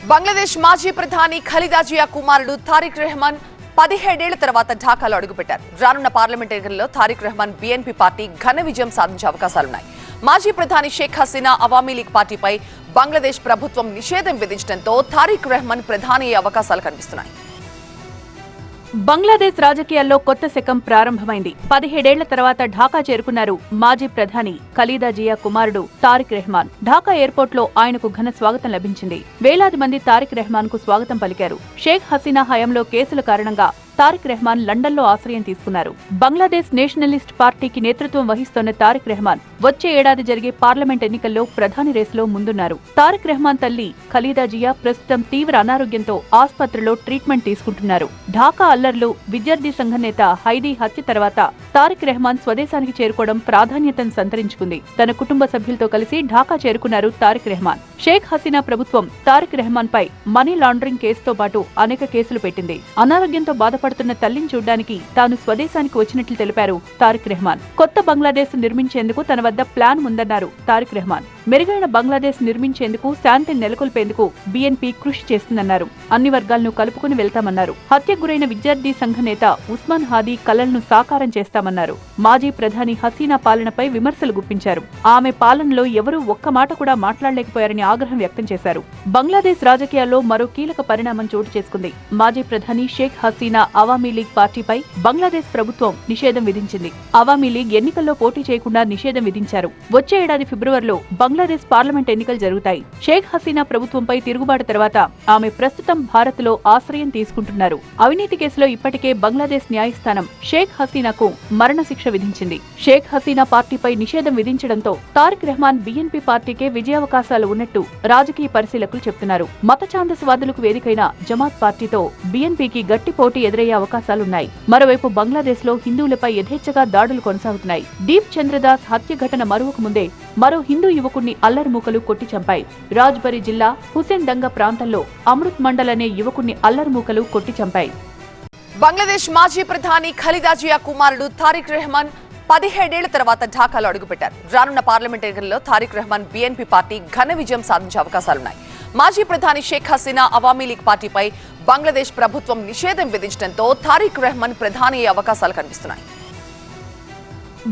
బంగ్లాదేశ్ మాజీ ప్రధాని ఖలీదా జియా కుమారుడు తారిక్ రెహమాన్ 17 ఏళ్ల తర్వాత ఢాకాలో అడుగుపెట్టారు. రానున్న పార్లమెంట్ ఎన్నికల్లో తారిక్ రెహమాన్ బీఎన్పీ పార్టీ ఘన విజయం సాధించే అవకాశాలున్నాయి. మాజీ ప్రధాని షేక్ హసీనా అవామీ లీగ్ పార్టీపై బంగ్లాదేశ్ ప్రభుత్వం నిషేధం విధించడంతో తారిక్ రెహమాన్ ప్రధాని అయ్యే అవకాశాలు కనిపిస్తున్నాయి. బంగ్లాదేశ్ రాజకీయాల్లో కొత్త శకం ప్రారంభమైంది. 17 ఏళ్ల తర్వాత ఢాకా చేరుకున్నారు మాజీ ప్రధాని ఖలీదా జియా కుమారుడు తారిక్ రెహమాన్. ఢాకా ఎయిర్పోర్ట్ లో ఆయనకు ఘన స్వాగతం లభించింది. వేలాది మంది తారిక్ రెహమాన్ కు స్వాగతం పలికారు. షేక్ హసీనా హయాంలో కేసుల కారణంగా తారిక్ రెహమాన్ లండన్లో ఆశ్రయం తీసుకున్నారు. బంగ్లాదేశ్ నేషనలిస్ట్ పార్టీకి నేతృత్వం వహిస్తోన్న తారిక్ రెహమాన్ వచ్చే ఏడాది జరిగే పార్లమెంట్ ఎన్నికల్లో ప్రధాని రేసులో ముందున్నారు. తారిక్ రెహమాన్ తల్లి ఖలీదా జియా ప్రస్తుతం తీవ్ర అనారోగ్యంతో ఆసుపత్రిలో ట్రీట్మెంట్ తీసుకుంటున్నారు. ఢాకా అల్లర్లు, విద్యార్థి సంఘ నేత హైదీ హత్య తర్వాత తారిక్ రెహమాన్ స్వదేశానికి చేరుకోవడం ప్రాధాన్యతను సంతరించుకుంది. తన కుటుంబ సభ్యులతో కలిసి ఢాకా చేరుకున్నారు తారిక్ రెహమాన్. షేక్ హసీనా ప్రభుత్వం తారిక్ రెహమాన్ పై మనీ లాండరింగ్ కేసుతో పాటు అనేక కేసులు పెట్టింది. అనారోగ్యంతో బాధపడుతున్న తల్లిని చూడ్డానికి తాను స్వదేశానికి వచ్చినట్లు తెలిపారు తారిక్ రెహమాన్. కొత్త బంగ్లాదేశ్ నిర్మించేందుకు తన వద్ద ప్లాన్ ఉందన్నారు తారిక్ రెహమాన్. మెరుగైన బంగ్లాదేశ్ నిర్మించేందుకు, శాంతిని నెలకొల్పేందుకు బీఎన్పీ కృషి చేస్తుందన్నారు. అన్ని వర్గాలను కలుపుకుని వెళ్తామన్నారు. హత్యకు గురైన విద్యార్థి సంఘ నేత ఉస్మాన్ హాదీ కలలను సాకారం చేస్తామన్నారు. మాజీ ప్రధాని హసీనా పాలనపై విమర్శలు గుప్పించారు. ఆమె పాలనలో ఎవరూ ఒక్క మాట కూడా మాట్లాడలేకపోయారని ఆగ్రహం వ్యక్తం చేశారు. బంగ్లాదేశ్ రాజకీయాల్లో మరో కీలక పరిణామం చోటు చేసుకుంది. మాజీ ప్రధాని షేక్ హసీనా అవామీ లీగ్ పార్టీపై బంగ్లాదేశ్ ప్రభుత్వం నిషేధం విధించింది. అవామీ లీగ్ ఎన్నికల్లో పోటీ చేయకుండా నిషేధం విధించారు. వచ్చే ఏడాది ఫిబ్రవరిలో బంగ్లాదేశ్ పార్లమెంట్ ఎన్నికలు జరుగుతాయి. షేక్ హసీనా ప్రభుత్వంపై తిరుగుబాటు తర్వాత ఆమె ప్రస్తుతం భారత్ లో ఆశ్రయం తీసుకుంటున్నారు. అవినీతి కేసులో ఇప్పటికే బంగ్లాదేశ్ న్యాయస్థానం షేక్ హసీనాకు మరణశిక్ష విధించింది. షేక్ హసీనా పార్టీపై నిషేధం విధించడంతో తారిక్ రెహమాన్ బీఎన్పీ పార్టీకే విజయావకాశాలు ఉన్నట్టు రాజకీయ పరిశీలకులు చెబుతున్నారు. మత ఛాందసవాదులకు వేదికైన జమాత్ పార్టీతో బీఎన్పీకి గట్టి పోటీ ఎదురయ్యే అవకాశాలున్నాయి. మరోవైపు బంగ్లాదేశ్ లో హిందువులపై యథేచ్ఛగా దాడులు కొనసాగుతున్నాయి. దీప్ చంద్రదాస్ హత్య ఘటన మరువకు ముందే మరో హిందూ యువకుణ్ణి అల్లరిమూకలు కొట్టి చంపాయి. రాజ్బరీ జిల్లా హుసేన్ దంగా ప్రాంతంలో అమృత్ మండల్ అనే యువకుణ్ణి అల్లరిమూకలు కొట్టి చంపాయి. బంగ్లాదేశ్ మాజీ ప్రధాని ఖలీదా జియా కుమారుడు తారిక్ రెహమాన్ 17 ఏళ్ల తర్వాత ఢాకాలో అడుగుపెట్టారు. రానున్న పార్లమెంట్ ఎన్నికల్లో తారిక్ రెహమాన్ బీఎన్పీ పార్టీ ఘన విజయం సాధించే అవకాశాలున్నాయి. మాజీ ప్రధాని షేక్ హసీనా అవామీ లీగ్ పార్టీపై బంగ్లాదేశ్ ప్రభుత్వం నిషేధం విధించడంతో తారిక్ రెహమాన్ ప్రధాని అయ్యే అవకాశాలు కనిపిస్తున్నాయి.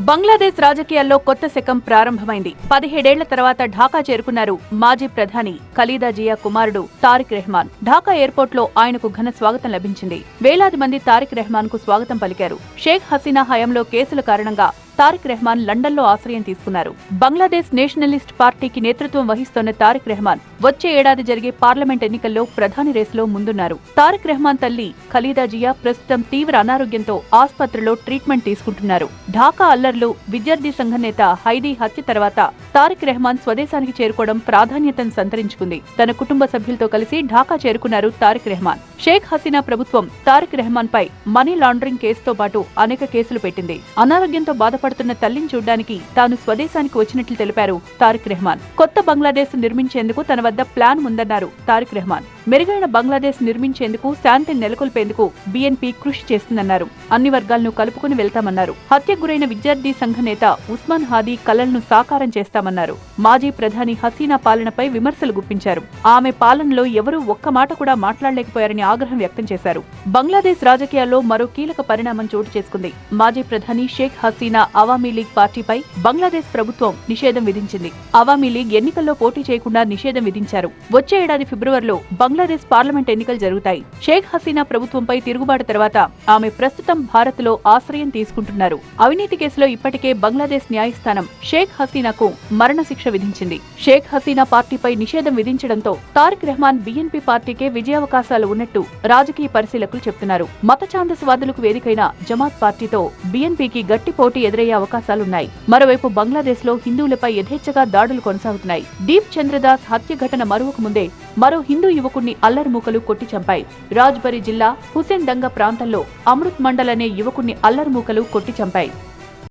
బంగ్లాదేశ్ రాజకీయాల్లో కొత్త శకం ప్రారంభమైంది. 17 ఏళ్ల తర్వాత ఢాకా చేరుకున్నారు మాజీ ప్రధాని ఖలీదా జియా కుమారుడు తారిక్ రెహమాన్. ఢాకా ఎయిర్పోర్ట్ లో ఆయనకు ఘన స్వాగతం లభించింది. వేలాది మంది తారిక్ రెహమాన్ కు స్వాగతం పలికారు. షేక్ హసీనా హయాంలో కేసుల కారణంగా తారిక్ రెహమాన్ లండన్లో ఆశ్రయం తీసుకున్నారు. బంగ్లాదేశ్ నేషనలిస్ట్ పార్టీకి నేతృత్వం వహిస్తోన్న తారిక్ రెహమాన్ వచ్చే ఏడాది జరిగే పార్లమెంట్ ఎన్నికల్లో ప్రధాని రేసులో ముందున్నారు. తారిక్ రెహమాన్ తల్లి ఖలీదా జియా ప్రస్తుతం తీవ్ర అనారోగ్యంతో ఆసుపత్రిలో ట్రీట్మెంట్ తీసుకుంటున్నారు. ఢాకా అల్లర్లు, విద్యార్థి సంఘ నేత హైదీ హత్య తర్వాత తారిక్ రెహమాన్ స్వదేశానికి చేరుకోవడం ప్రాధాన్యతను సంతరించుకుంది. తన కుటుంబ సభ్యులతో కలిసి ఢాకా చేరుకున్నారు తారిక్ రెహమాన్. షేక్ హసీనా ప్రభుత్వం తారిక్ రెహమాన్ పై మనీ లాండరింగ్ కేసుతో పాటు అనేక కేసులు పెట్టింది. అనారోగ్యంతో బాధపడుతున్న తల్లిని చూడ్డానికి తాను స్వదేశానికి వచ్చినట్లు తెలిపారు తారిక్ రెహమాన్. కొత్త బంగ్లాదేశ్ నిర్మించేందుకు తన వద్ద ప్లాన్ ఉందన్నారు తారిక్ రెహమాన్. మెరుగైన బంగ్లాదేశ్ నిర్మించేందుకు, శాంతిని నెలకొల్పేందుకు బీఎన్పీ కృషి చేస్తుందన్నారు. అన్ని వర్గాలను కలుపుకుని వెళ్తామన్నారు. హత్యకు గురైన విద్యార్థి సంఘ నేత ఉస్మాన్ హాదీ కలలను సాకారం చేస్తామన్నారు. మాజీ ప్రధాని హసీనా పాలనపై విమర్శలు గుప్పించారు. ఆమె పాలనలో ఎవరూ ఒక్క మాట కూడా మాట్లాడలేకపోయారని ఆగ్రహం వ్యక్తం చేశారు. బంగ్లాదేశ్ రాజకీయాల్లో మరో కీలక పరిణామం చోటు చేసుకుంది. మాజీ ప్రధాని షేక్ హసీనా అవామీ లీగ్ పార్టీపై బంగ్లాదేశ్ ప్రభుత్వం నిషేధం విధించింది. అవామీ లీగ్ ఎన్నికల్లో పోటీ చేయకుండా నిషేధం విధించారు. వచ్చే ఏడాది ఫిబ్రవరిలో బంగ్లాదేశ్ పార్లమెంట్ ఎన్నికలు జరుగుతాయి. షేక్ హసీనా ప్రభుత్వంపై తిరుగుబాటు తర్వాత ఆమె ప్రస్తుతం భారత్ లో ఆశ్రయం తీసుకుంటున్నారు. అవినీతి కేసులో ఇప్పటికే బంగ్లాదేశ్ న్యాయస్థానం షేక్ హసీనాకు మరణశిక్ష విధించింది. షేక్ హసీనా పార్టీపై నిషేధం విధించడంతో తారిక్ రెహమాన్ బీఎన్పీ పార్టీకే విజయావకాశాలు ఉన్నట్టు రాజకీయ పరిశీలకులు చెబుతున్నారు. మత ఛాందసవాదులకు వేదికైన జమాత్ పార్టీతో బీఎన్పీకి గట్టి పోటీ ఎదురయ్యే అవకాశాలున్నాయి. మరోవైపు బంగ్లాదేశ్ లో హిందువులపై యథేచ్ఛగా దాడులు కొనసాగుతున్నాయి. దీప్ చంద్రదాస్ హత్య ఘటన మరువకు ముందే మరో హిందూ యువకుణ్ణి అల్లరిమూకలు కొట్టి చంపాయి. రాజ్బరీ జిల్లా హుసేన్ దంగా ప్రాంతంలో అమృత్ మండల్ అనే యువకుణ్ణి అల్లరిమూకలు కొట్టి చంపాయి.